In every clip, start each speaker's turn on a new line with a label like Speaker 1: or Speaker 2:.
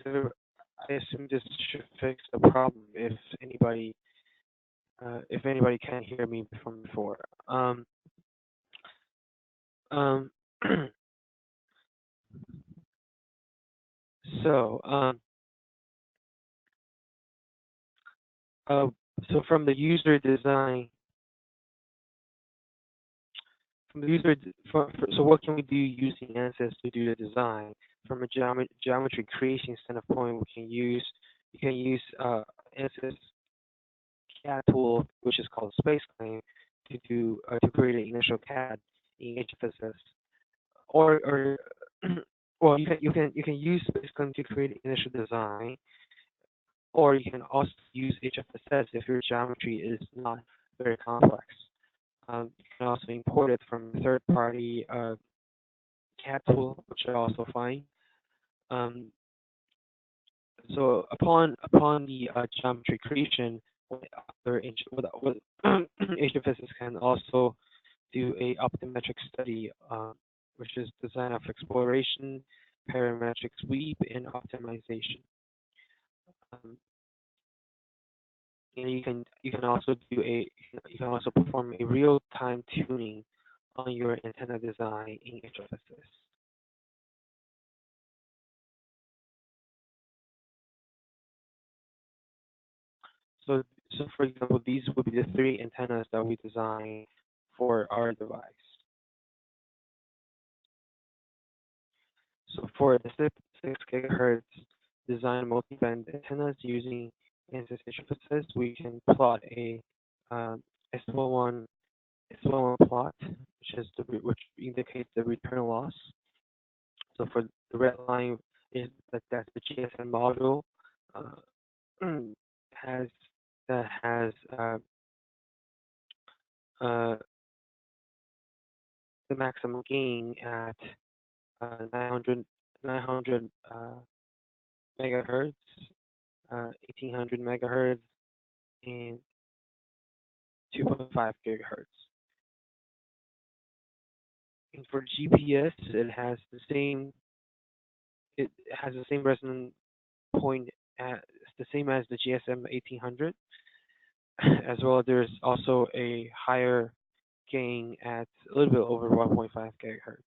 Speaker 1: I assume this should fix the problem if anybody can't hear me from before. Um, so, uh, so from the user design, so what can we do using ANSYS to do the design? From a geometry creation standpoint, you can use ANSYS CAD tool, which is called Spatial, to create an initial CAD in HFSS, or well, you can use Spatial to create an initial design, or you can also use HFSS if your geometry is not very complex. You can also import it from third-party CAD tool, which are also fine. So upon the geometry creation, HFSS can also do a optometric study, which is design of exploration, parametric sweep, and optimization. And you can also perform a real-time tuning on your antenna design in HFSS. So for example, these would be the 3 antennas that we design for our device. So for the 6 gigahertz design multi-band antennas using ANSYS HFSS, we can plot a S11 plot, which indicates the return loss. So for the red line that's the GSM module that has the maximum gain at 900 megahertz, 1800 megahertz, and 2.5 gigahertz. And for GPS, it has the same resonance point the same as the GSM 1800. As well, there's also a higher gain at a little bit over 1.5 gigahertz,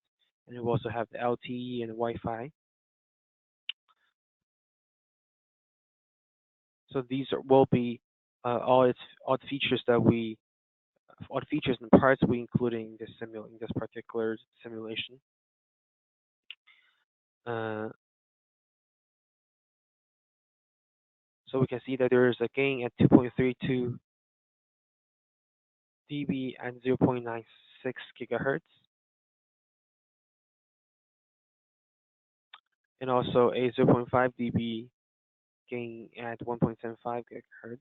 Speaker 1: and it will also have the LTE and Wi-Fi. So these will be all the features and parts we include in this particular simulation. So we can see that there is a gain at 2.32 dB and 0.96 gigahertz, and also a 0.5 dB gain at 1.75 gigahertz.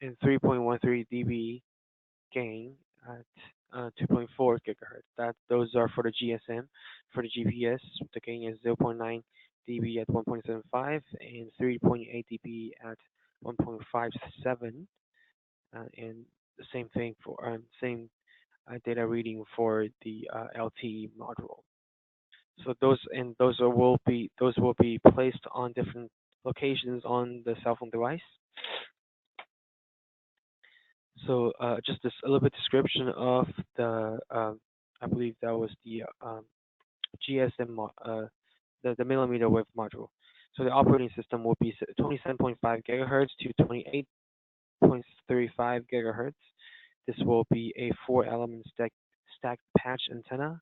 Speaker 1: And 3.13 dB gain at 2.4 gigahertz. Those are for the GSM. For the GPS, the gain is 0.9 dB at 1.75 and 3.8 dB at 1.57, and the same thing for same data reading for the LTE module. So those will be placed on different locations on the cell phone device. So just a little bit description of the I believe that was the GSM the millimeter wave module. So the operating system will be 27.5 gigahertz to 28.35 gigahertz. This will be a 4-element stacked patch antenna,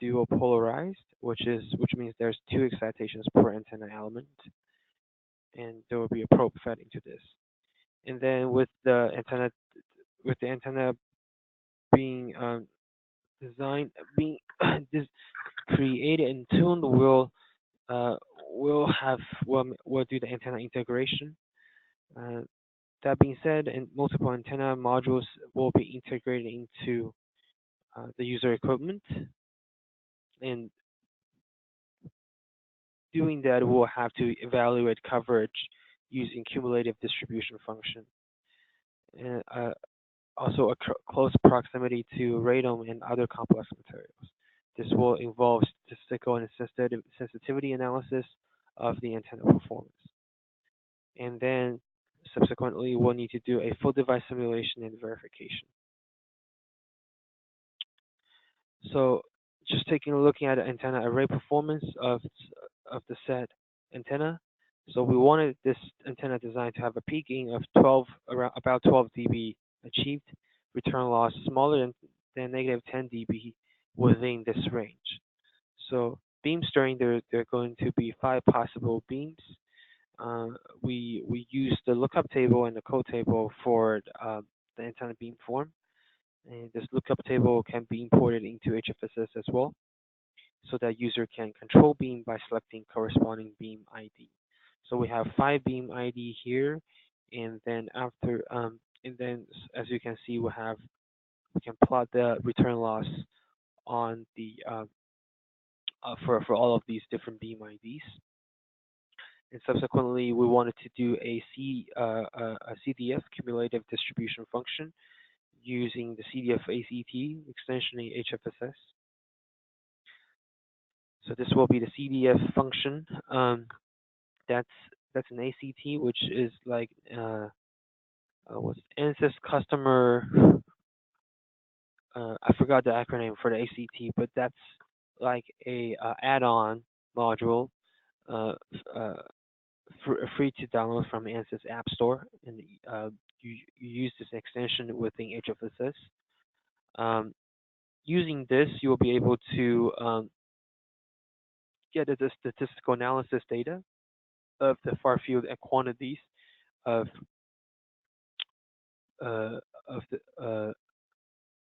Speaker 1: dual polarized, which means there's 2 excitations per antenna element, and there will be a probe fed into this. And then with the antenna being created and tuned, we'll do the antenna integration. That being said, and multiple antenna modules will be integrated into the user equipment, and doing that, we'll have to evaluate coverage using cumulative distribution function. also a close proximity to radome and other complex materials. This will involve statistical and sensitivity analysis of the antenna performance. And then subsequently, we'll need to do a full device simulation and verification. So just taking a look at antenna array performance of the set antenna. So we wanted this antenna design to have a peak gain of about 12 dB achieved, return loss smaller than negative 10 dB within this range. So beam stirring, there are going to be 5 possible beams. We use the lookup table and the code table for the antenna beam form. And this lookup table can be imported into HFSS as well, so that user can control beam by selecting corresponding beam ID. So we have 5 beam ID here, and then as you can see, we can plot the return loss on the for all of these different beam IDs. And subsequently, we wanted to do a CDF cumulative distribution function using the CDF ACT extension in HFSS. So this will be the CDF function. That's an ACT, which is like what's ANSYS customer. I forgot the acronym for the ACT, but that's like a add-on module, free to download from ANSYS App Store, and you use this extension within HFSS. Using this, you will be able to get the statistical analysis data of the far field and quantities of uh, of the uh,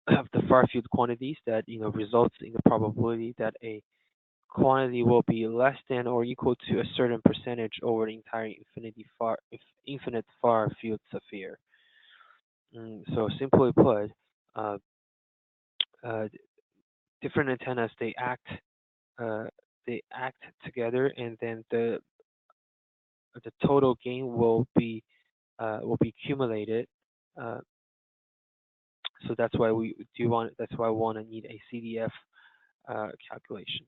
Speaker 1: of the far field quantities that results in the probability that a quantity will be less than or equal to a certain percentage over the entire infinite far field sphere. So simply put, uh, uh, different antennas uh, they act together, and then the total gain will be accumulated. Uh, so that's why we want to need a CDF calculation.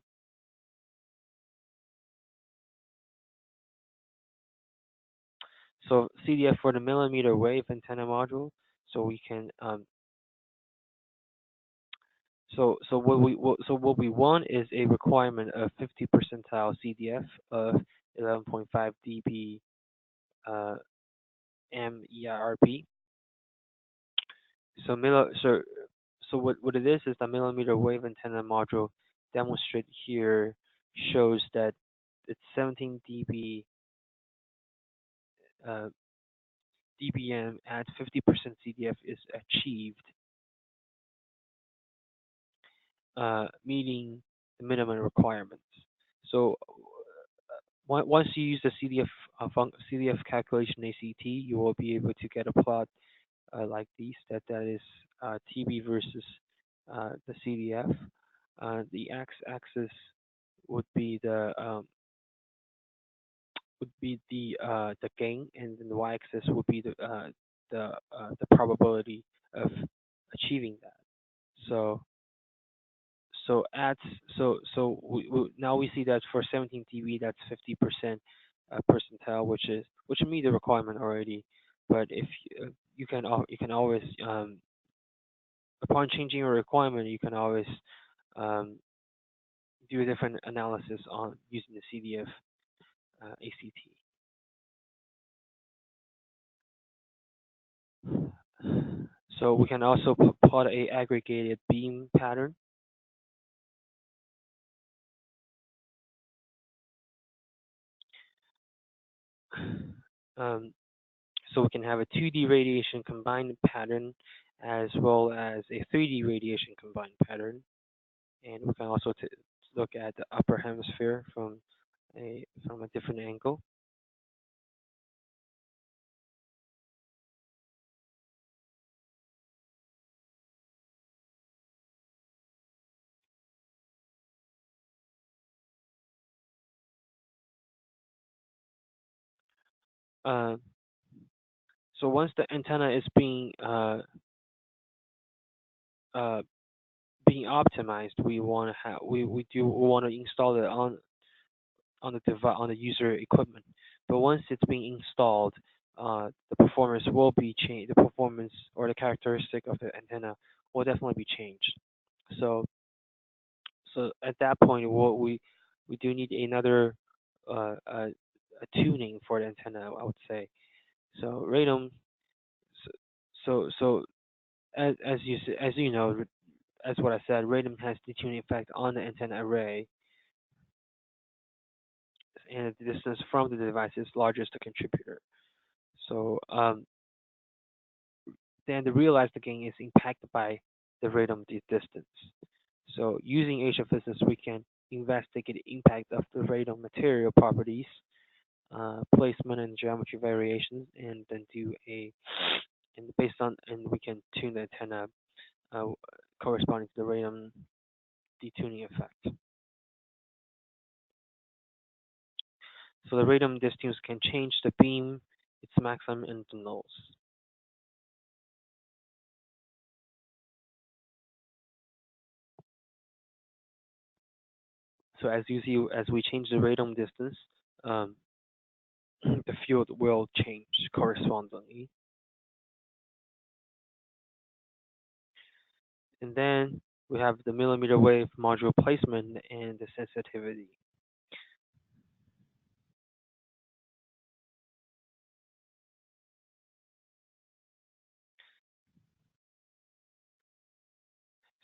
Speaker 1: So CDF for the millimeter wave antenna module. So we can so what we want is a requirement of 50 percentile CDF of 11.5 dB MERB. So what it is the millimeter wave antenna module demonstrated here shows that it's 17 dB dBm at 50% CDF is achieved, meeting the minimum requirements. So once you use the CDF calculation ACT, you will be able to get a plot like these. That is TB versus the CDF. The x-axis would be the gain, and then the y-axis would be the probability of achieving that. So now we see that for 17 dB, that's 50% percentile, which meet the requirement already. But if you can always upon changing your requirement, you can always do a different analysis on using the CDF ACT. So we can also plot a aggregated beam pattern. So we can have a 2D radiation combined pattern as well as a 3D radiation combined pattern. And we can also look at the upper hemisphere from a different angle. So once the antenna is being uh, being optimized, we want to have we do want to install it on the device on the user equipment. But once it's being installed, the performance will be changed. The performance or the characteristic of the antenna will definitely be changed. So so at that point, what we do need another a tuning for the antenna, I would say. So Radome, so as you know, as what I said, Radome has the tuning effect on the antenna array, and the distance from the device is largest contributor. So then the realized gain is impacted by the Radome distance. So using HFSS, we can investigate the impact of the Radome material properties, placement and geometry variations, and then do a and based on and we can tune the antenna uh, corresponding to the Radome detuning effect. So the Radome distunes can change the beam, its maximum, and the nulls. So as you see, as we change the Radome distance, the field will change correspondingly. And then we have the millimeter wave module placement and the sensitivity.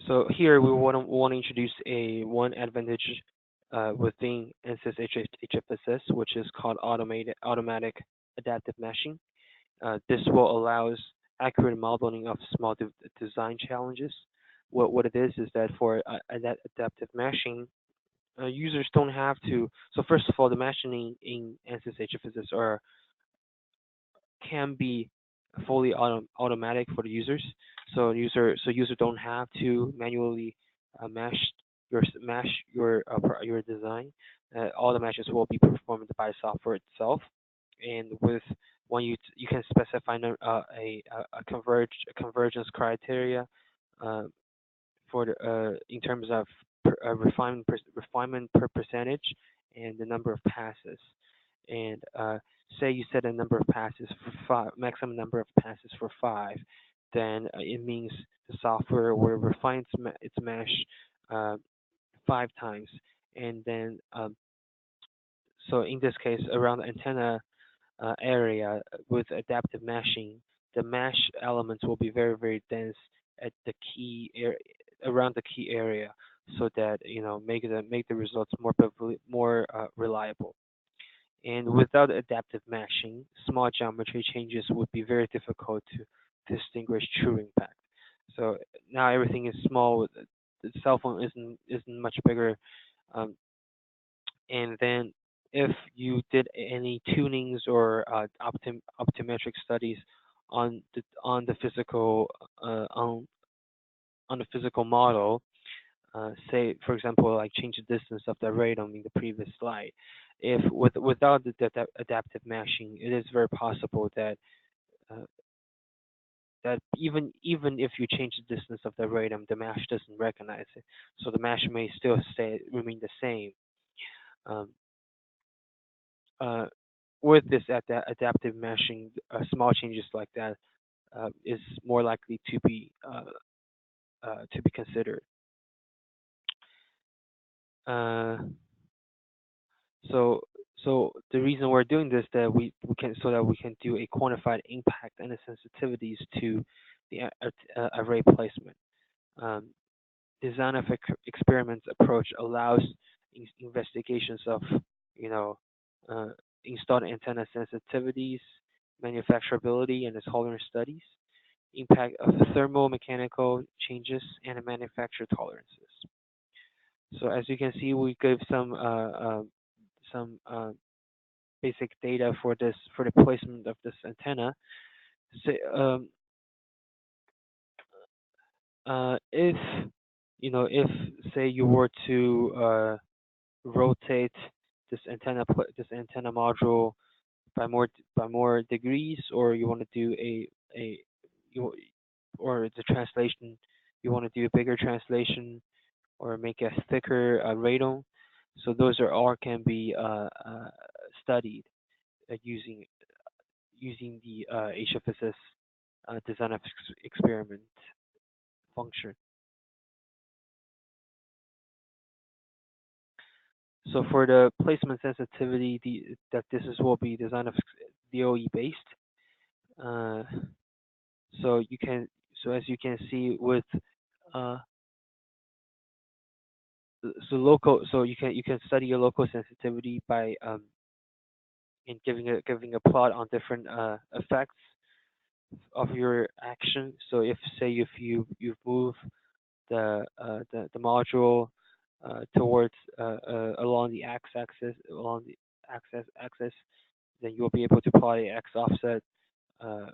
Speaker 1: So here we want to introduce one advantage within ANSYS HFSS, which is called automatic adaptive meshing. This will allows accurate modeling of small design challenges. What it is that for adaptive meshing, users don't have to. So first of all, the meshing in ANSYS HFSS can be fully automatic for the users. So user don't have to manually mesh your design. All the meshes will be performed by software itself, and with when you can specify a convergence criteria uh, for the in terms of refinement per percentage and the number of passes. And say you set a number of passes for maximum number of passes for 5, then it means the software will refine its mesh uh, 5 times, and then so in this case around the antenna area with adaptive meshing, the mesh elements will be very dense at the key area around the key area, so that make the results more reliable. And without adaptive meshing, small geometry changes would be very difficult to distinguish true impact. So now everything is small. The cell phone isn't much bigger, um, and then if you did any tunings or optometric studies on the physical on the physical model, say for example like change the distance of the radome in the previous slide, if without the adaptive meshing, it is very possible that uh, that even if you change the distance of the radome, the mesh doesn't recognize it, so the mesh may still remain the same. Um, uh, with this adaptive meshing, small changes like that is more likely to be considered. Uh, so so the reason we're doing this that we can so that we can do a quantified impact and the sensitivities to the array placement. Um, design of experiments approach allows investigations of you know uh, installed antenna sensitivities, manufacturability, and the tolerance studies, impact of thermal mechanical changes, and manufacture tolerances. So as you can see, we gave some basic data for the placement of this antenna. Say, if if say you were to rotate this antenna module by more degrees, or you want to do a you or the translation you want to do a bigger translation or make a thicker radome. So those are all can be studied using the HFSS design of experiment function. So for the placement sensitivity, will be design of DOE based. Uh, so you can as you can see with uh, you can study your local sensitivity by in giving a plot on different effects of your action. So if say if you move the module towards along the x-axis axis, then you will be able to plot a x offset uh,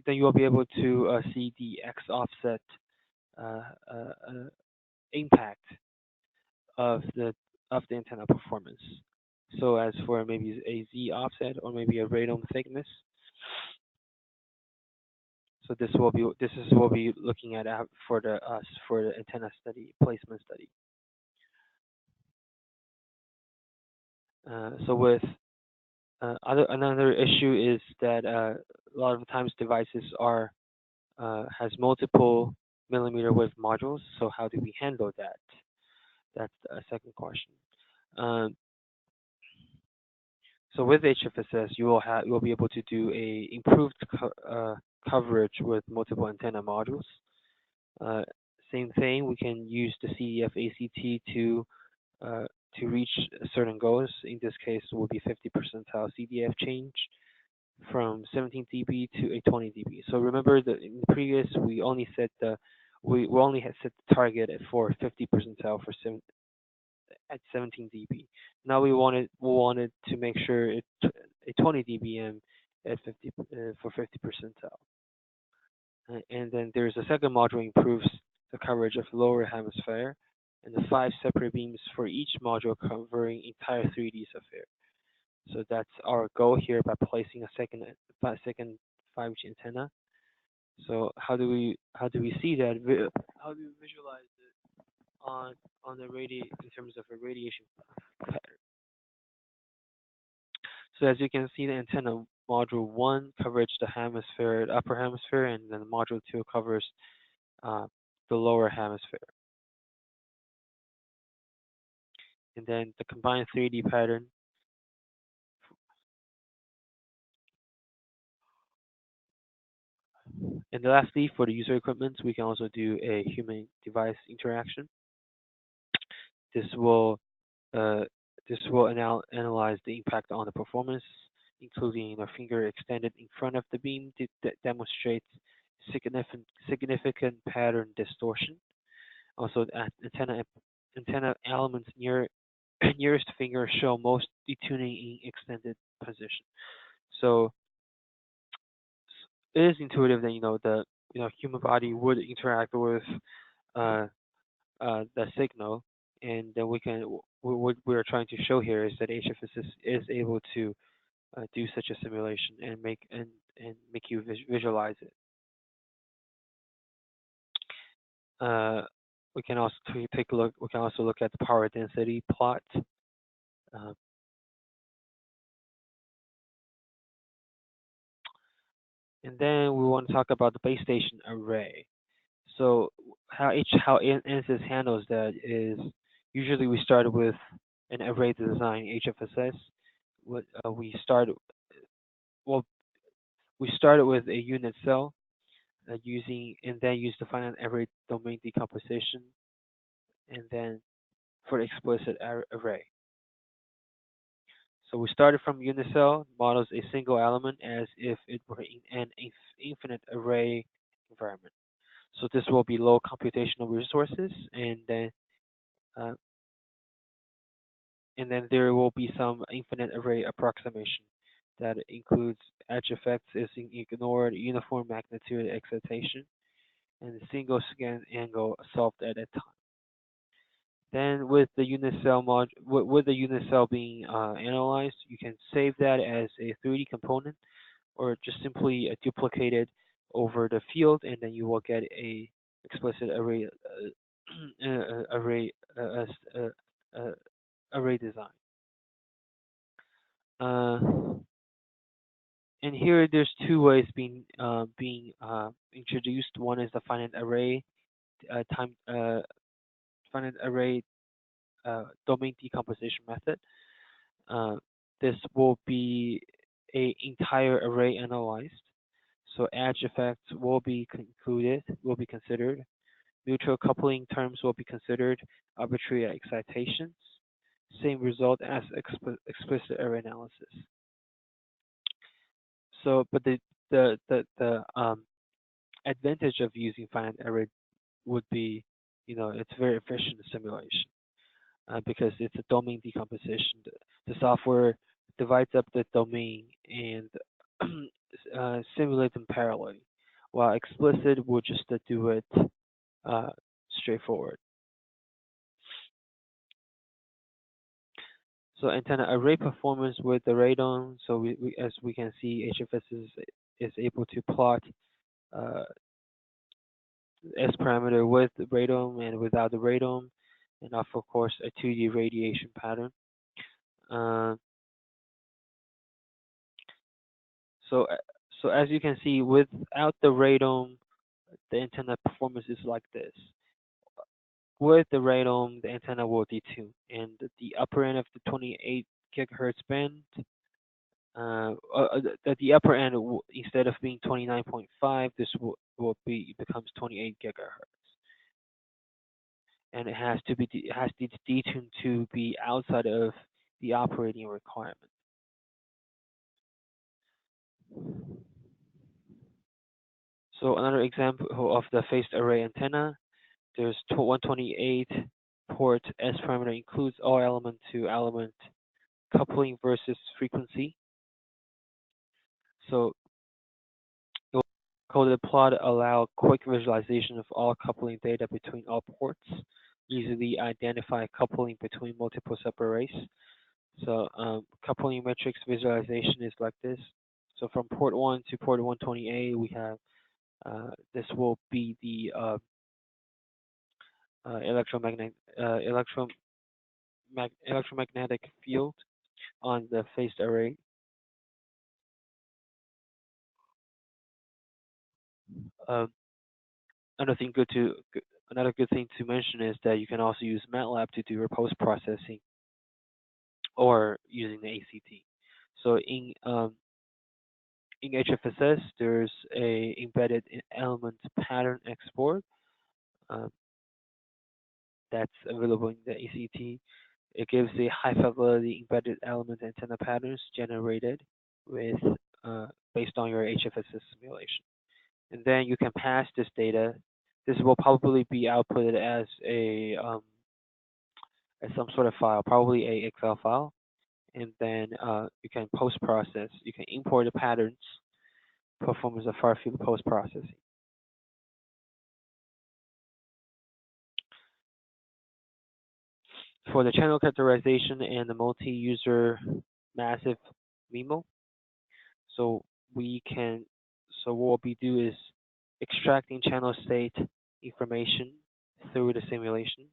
Speaker 1: then you will be able to see the x offset uh, uh, uh, impact of the antenna performance. So as for maybe a z offset or maybe a radome thickness. So this is what we'll be looking at for the antenna study placement study. So with another issue is that a lot of times devices are has multiple millimeter wave modules. So how do we handle that? That's a second question. Um, so with HFSS, you will be able to do a improved coverage with multiple antenna modules. Same thing, we can use the CDF ACT to reach certain goals. In this case, it will be 50 percentile CDF change from 17 dB to a 20 dB. So remember that in the previous we only set we only had set the target for 50 percentile at 17 dB. Now we wanted to make sure it a 20 dBm at 50 for 50 percentile. And then there's a second module improves the coverage of lower hemisphere and the 5 separate beams for each module covering entire 3D sphere. So that's our goal here by placing a second 5G antenna. So how do we see that? How do we visualize it on the in terms of a radiation pattern? So as you can see, the antenna module 1 covers the upper hemisphere, and then module 2 covers the lower hemisphere. And then the combined 3D pattern. And lastly, for the user equipment, we can also do a human device interaction. This will analyze the impact on the performance, including a finger extended in front of the beam that demonstrates significant pattern distortion. Also, antenna elements nearest finger show most detuning in extended position. So it is intuitive that the human body would interact with the signal, and then what we're trying to show here is that HFSS is able to do such a simulation and make you visualize it. We can also take a look. We can also look at the power density plot. And then we want to talk about the base station array. So how ANSYS handles that is usually we start with an array design HFSS. We started with a unit cell and then use the finite array domain decomposition, and then for the explicit array. So we started from unit cell, models a single element as if it were in an infinite array environment. So this will be low computational resources, and then there will be some infinite array approximation that includes edge effects is ignored, uniform magnitude excitation, and a single scan angle solved at a time. Then with the unit cell with the unit cell being analyzed, you can save that as a 3D component or just simply duplicate it over the field, and then you will get a explicit array array array design. And here there's two ways being introduced. One is the finite array finite array domain decomposition method. This will be a entire array analyzed. So edge effects will be considered. Mutual coupling terms will be considered. Arbitrary excitations. Same result as explicit array analysis. So, but the advantage of using finite array would be, it's very efficient simulation because it's a domain decomposition. The software divides up the domain and simulate them parallelly, while explicit will just do it straightforward. So antenna array performance with the radome. So as we can see, HFSS is able to plot S parameter with the radome and without the radome, and of course a 2D radiation pattern. So as you can see, without the radome, the antenna performance is like this. With the radome, the antenna will detune, and the upper end of the 28 gigahertz band, the upper end instead of being 29.5, this becomes 28 gigahertz, and it has to detune to be outside of the operating requirement. So another example of the phased array antenna. There's 128 port S parameter includes all element to element coupling versus frequency. So coded plot allow quick visualization of all coupling data between all ports, easily identify coupling between multiple subarrays. So coupling matrix visualization is like this. So from port 1 to port 128, we have this will be the electromagnetic field on the phased array. Another good thing to mention is that you can also use MATLAB to do your post processing, or using the ACT. So in HFSS, there's a embedded element pattern export that's available in the ACT. It gives a high fidelity embedded element antenna patterns generated with based on your HFSS simulation. And then you can pass this data. This will probably be outputted as some sort of file, probably a Excel file. And then you can post process. You can import the patterns, perform as a far field post processing. For the channel characterization and the multi-user massive MIMO, so what we do is extracting channel state information through the simulation.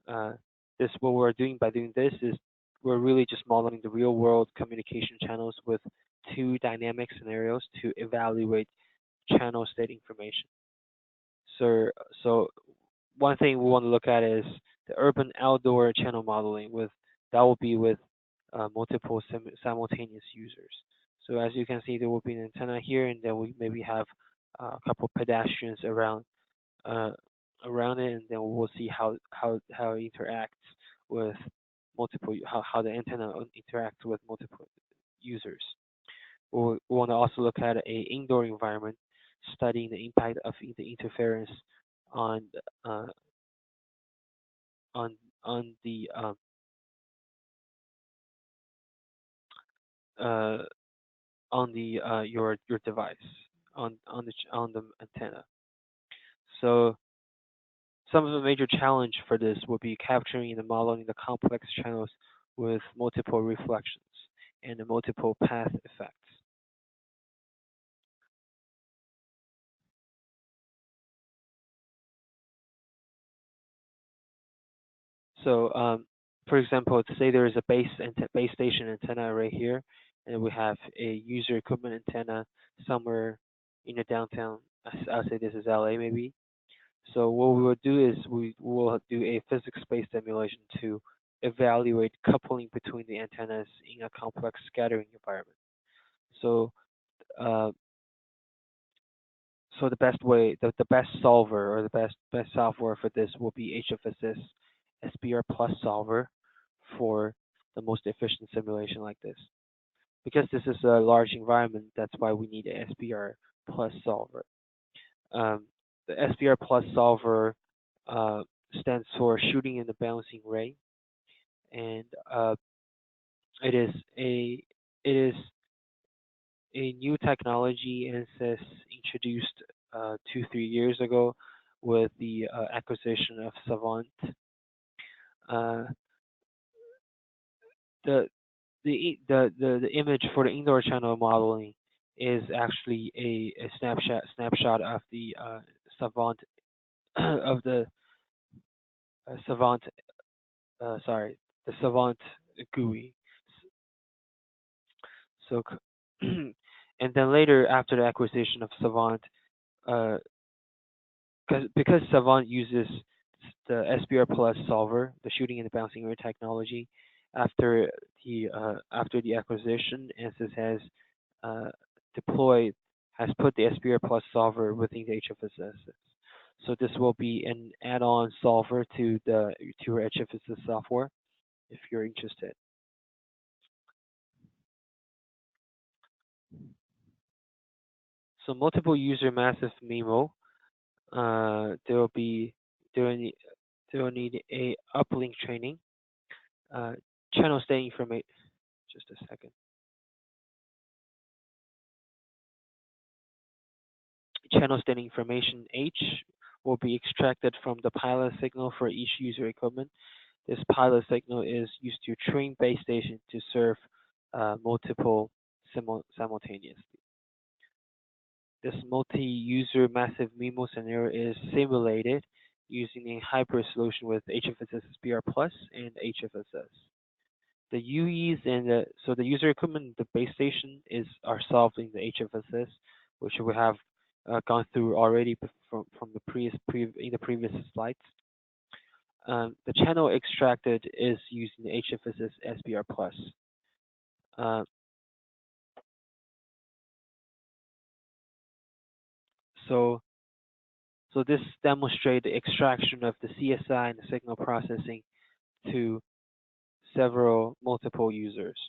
Speaker 1: What we're doing by doing this is we're really just modeling the real world communication channels with two dynamic scenarios to evaluate channel state information. So one thing we want to look at is the urban outdoor channel modeling that will be with multiple simultaneous users. So as you can see, there will be an antenna here, and then we maybe have a couple pedestrians around it, and then we'll see how it interacts with how the antenna interacts with multiple users. We want to also look at a indoor environment, studying the impact of the interference on the your device on the antenna. So some of the major challenge for this will be capturing and modeling the complex channels with multiple reflections and the multiple path effects. So, for example, say there is a base station antenna right here, and we have a user equipment antenna somewhere in the downtown. I'll say this is LA maybe. So what we will do is we will do a physics-based simulation to evaluate coupling between the antennas in a complex scattering environment. So, uh, so the best way, the best solver or the best software for this will be HFSS SBR Plus solver for the most efficient simulation like this. Because this is a large environment, that's why we need an SBR Plus solver. The SBR Plus solver stands for shooting in the bouncing ray, and it is a it is a new technology ANSYS introduced 2-3 years ago with the acquisition of Savant. Uh, the the image for the indoor channel modeling is actually a snapshot of the Savant of the Savant sorry, the Savant GUI. So and then later after the acquisition of Savant, uh, because Savant uses the SBR Plus solver, the shooting and the bouncing ray technology, after the acquisition, ANSYS has uh, deployed has put the SBR Plus solver within the HFSS. So this will be an add-on solver to your HFSS software if you're interested. So multiple user massive MIMO, there will need a uplink training, channel state information. Just a second. Channel state information H will be extracted from the pilot signal for each user equipment. This pilot signal is used to train base station to serve multiple simultaneously. This multi-user massive MIMO scenario is simulated using a hybrid solution with HFSS SBR Plus and HFSS. The UEs and the user equipment, the base station are solved in the HFSS, which we have gone through already from the previous slides. The channel extracted is using the HFSS SBR Plus. So this demonstrates the extraction of the CSI and the signal processing to multiple users.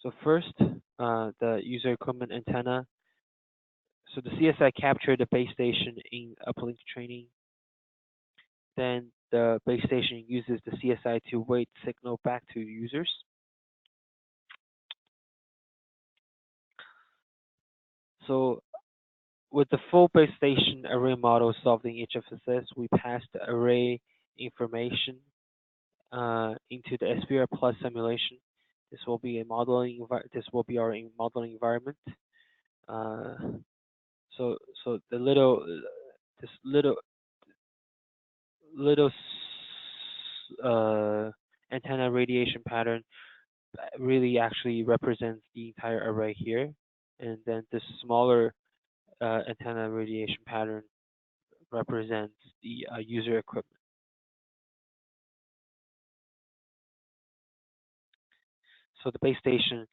Speaker 1: So first, the user equipment antenna. So the CSI captured the base station in uplink training. Then the base station uses the CSI to weight signal back to users. So with the full base station array model solved in HFSS, we passed the array information into the SBR Plus simulation. This will be our modeling environment. So the this little antenna radiation pattern really actually represents the entire array here, and then this smaller antenna radiation pattern represents the user equipment. So the base station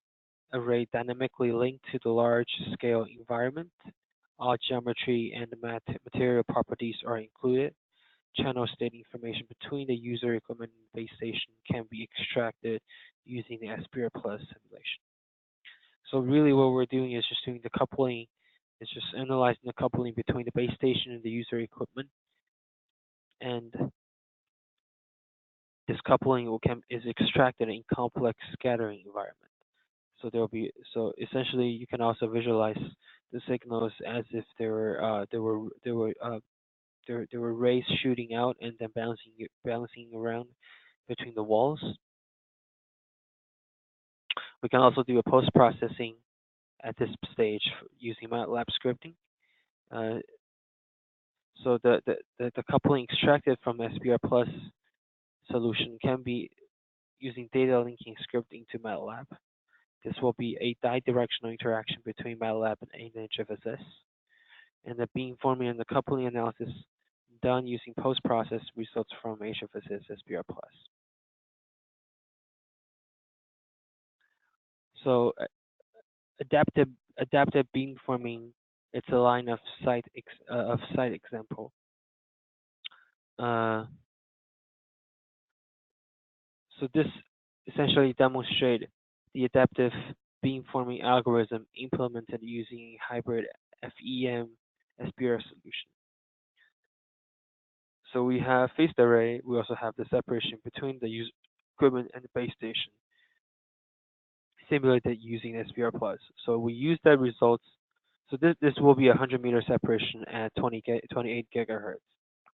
Speaker 1: array dynamically linked to the large-scale environment. All geometry and material properties are included. Channel state information between the user equipment and base station can be extracted using the SBR Plus simulation. So really what we're doing is just doing the coupling, it's just analyzing the coupling between the base station and the user equipment. And this coupling is extracted in complex scattering environment. So essentially you can also visualize the signals as if there were rays shooting out and then bouncing around between the walls. We can also do a post-processing at this stage using MATLAB scripting. So the coupling extracted from SPR plus solution can be using data linking scripting to MATLAB. This will be a bidirectional interaction between MATLAB and HFSS. And the beamforming and the coupling analysis done using post-process results from HFSS SPR plus. So adaptive beamforming, it's a line of sight example. So this essentially demonstrates the adaptive beamforming algorithm implemented using hybrid FEM SPR solution. So we have phased array. We also have the separation between the user equipment and the base station, simulated using SPR plus. So we use that results. So this will be a 100-meter separation at 28 gigahertz,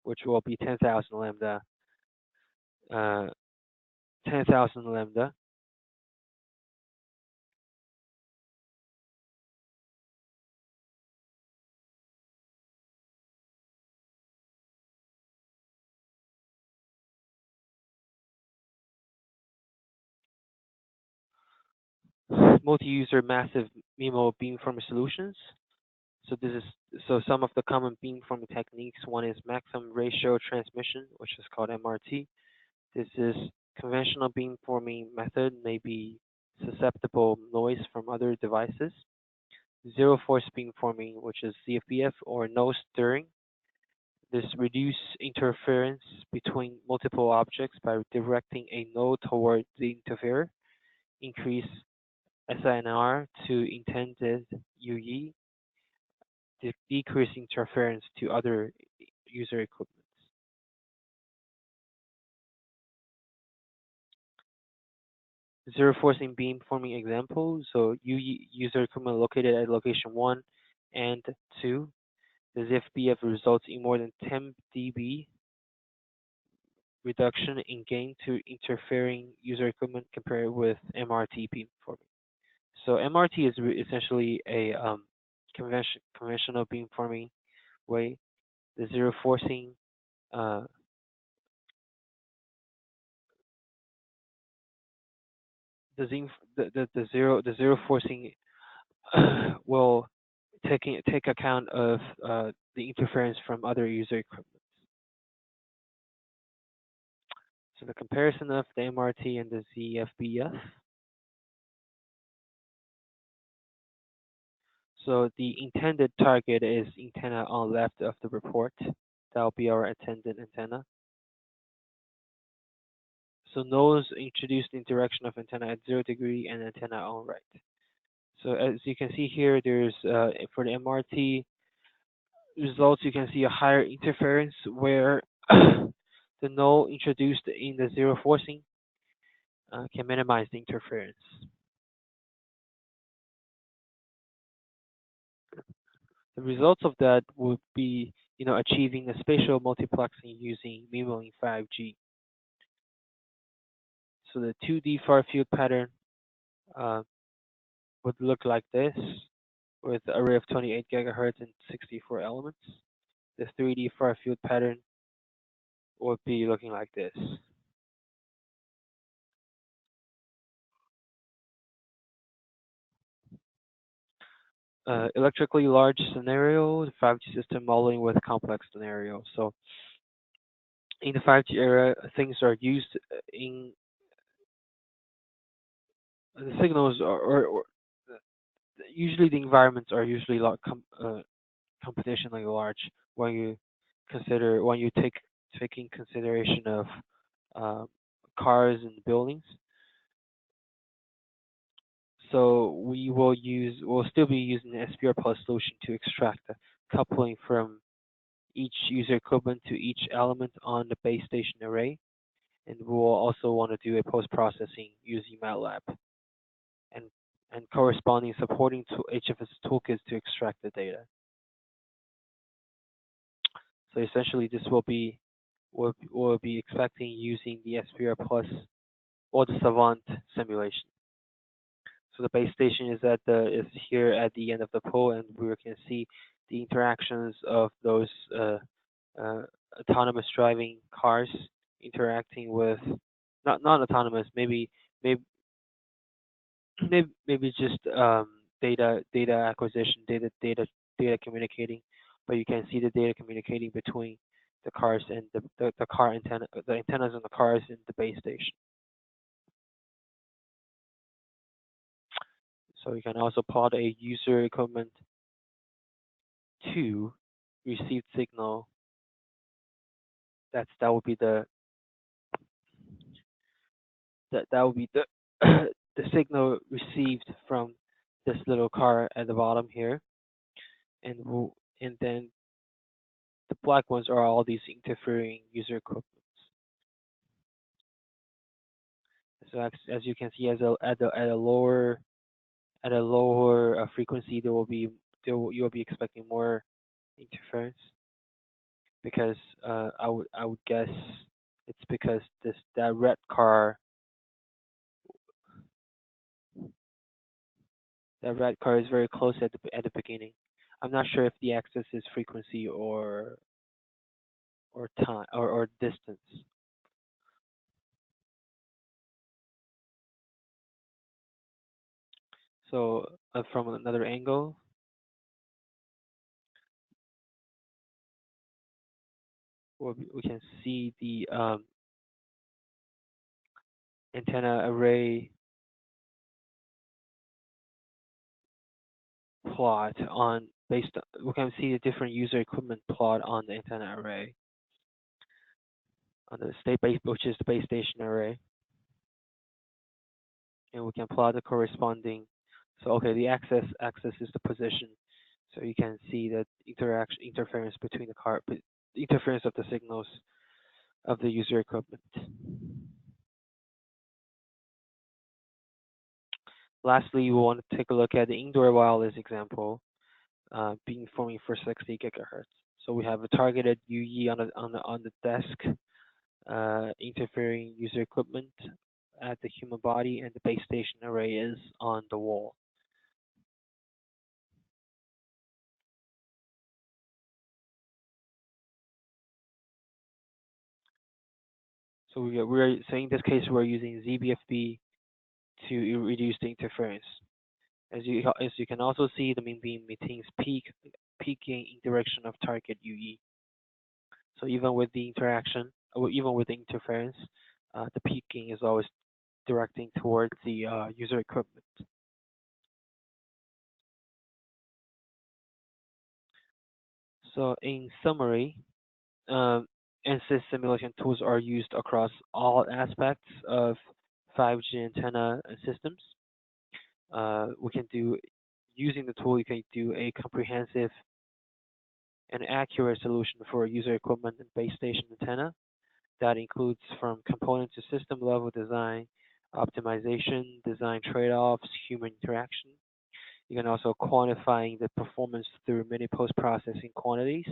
Speaker 1: which will be 10,000 lambda. 10,000 lambda. Multi-user massive MIMO beamforming solutions. So some of the common beamforming techniques. One is maximum ratio transmission, which is called MRT. This is conventional beamforming method, may be susceptible noise from other devices. Zero force beamforming, which is ZFBF, or no stirring. This reduces interference between multiple objects by directing a node toward the interferer. Increase SINR to intended UE, decrease interference to other user equipment. Zero forcing beamforming example. So user equipment located at location 1 and 2. The ZFBF results in more than 10 dB reduction in gain to interfering user equipment compared with MRT beamforming. So MRT is essentially a conventional beamforming way. The zero forcing the zero forcing will take account of the interference from other user equipment. So the comparison of the MRT and the ZFBF. So the intended target is antenna on left of the report. That will be our intended antenna. So nodes introduced in direction of antenna at 0 degree and antenna on right. So as you can see here, there's for the MRT results, you can see a higher interference where the node introduced in the zero forcing can minimize the interference. The results of that would be, achieving a spatial multiplexing using MIMO in 5G. So the 2D far field pattern would look like this, with an array of 28 gigahertz and 64 elements. The 3D far field pattern would be looking like this. Electrically large scenario, the 5G system modeling with complex scenario. So in the 5G era, things are used in the signals or usually the environments are usually computationally large when you take in consideration of cars and buildings. So we'll still be using the SPR plus solution to extract the coupling from each user equipment to each element on the base station array. And we'll also want to do a post-processing using MATLAB and corresponding supporting to HFSS toolkits to extract the data. So essentially, this we'll be expecting using the SPR plus or the Savant simulation. So the base station is here at the end of the pole, and we can see the interactions of those uh, autonomous driving cars interacting with not autonomous, maybe maybe just data acquisition, data communicating, but you can see the data communicating between the cars and the car antenna, the antennas on the cars and the base station. So you can also plot a user equipment to received signal. That would be that would be the the signal received from this little car at the bottom here, and and then the black ones are all these interfering user equipments. So as you can see, at a lower frequency, you'll be expecting more interference, because I would guess it's because that red car is very close at the beginning. I'm not sure if the axis is frequency or time or distance. So from another angle, we can see the antenna array plot we can see the different user equipment plot on the antenna array on the state base, which is the base station array, and we can plot the corresponding. So okay, the axis is the position, so you can see that interference between the interference of the signals of the user equipment. Lastly, we want to take a look at the indoor wireless example, beamforming for 60 gigahertz. So we have a targeted UE on the desk, interfering user equipment at the human body, and the base station array is on the wall. So so in this case we're using ZFBF to reduce the interference. As you can also see, the main beam maintains peaking in direction of target UE. So even with the even with the interference, the peaking is always directing towards the user equipment. So in summary, ANSYS simulation tools are used across all aspects of 5G antenna systems. Using the tool, you can do a comprehensive and accurate solution for user equipment and base station antenna. That includes from component to system level design, optimization, design trade-offs, human interaction. You can also quantifying the performance through many post-processing quantities,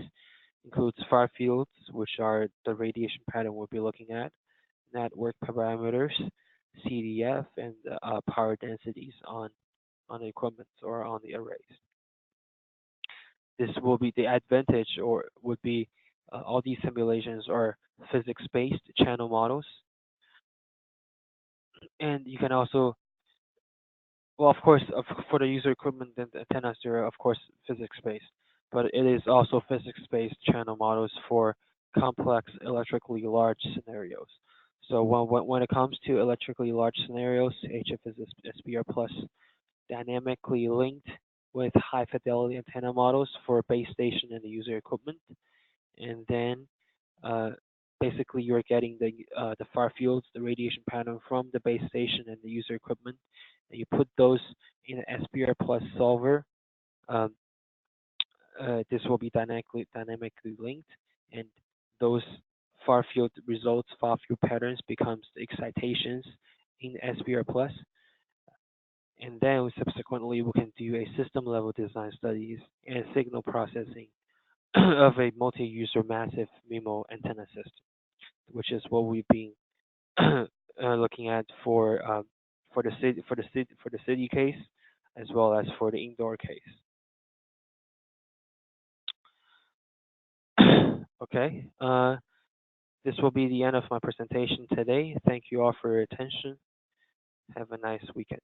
Speaker 1: includes far fields, which are the radiation pattern we'll be looking at, network parameters, CDF, and power densities on the equipment or on the arrays. This will be the advantage, or would be all these simulations are physics-based channel models, and you can also, well, of course, for the user equipment and the antennas, they're of course physics-based, but it is also physics-based channel models for complex electrically large scenarios. So when it comes to electrically large scenarios, HFSS SBR plus dynamically linked with high fidelity antenna models for base station and the user equipment, and then basically you're getting the far fields, the radiation pattern from the base station and the user equipment, and you put those in an SBR plus solver. This will be dynamically linked, and those far field results, far field patterns becomes the excitations in SBR plus, and then subsequently we can do a system level design studies and signal processing of a multi-user massive MIMO antenna system, which is what we've been looking at for for the city case, as well as for the indoor case. Okay. This will be the end of my presentation today. Thank you all for your attention. Have a nice weekend.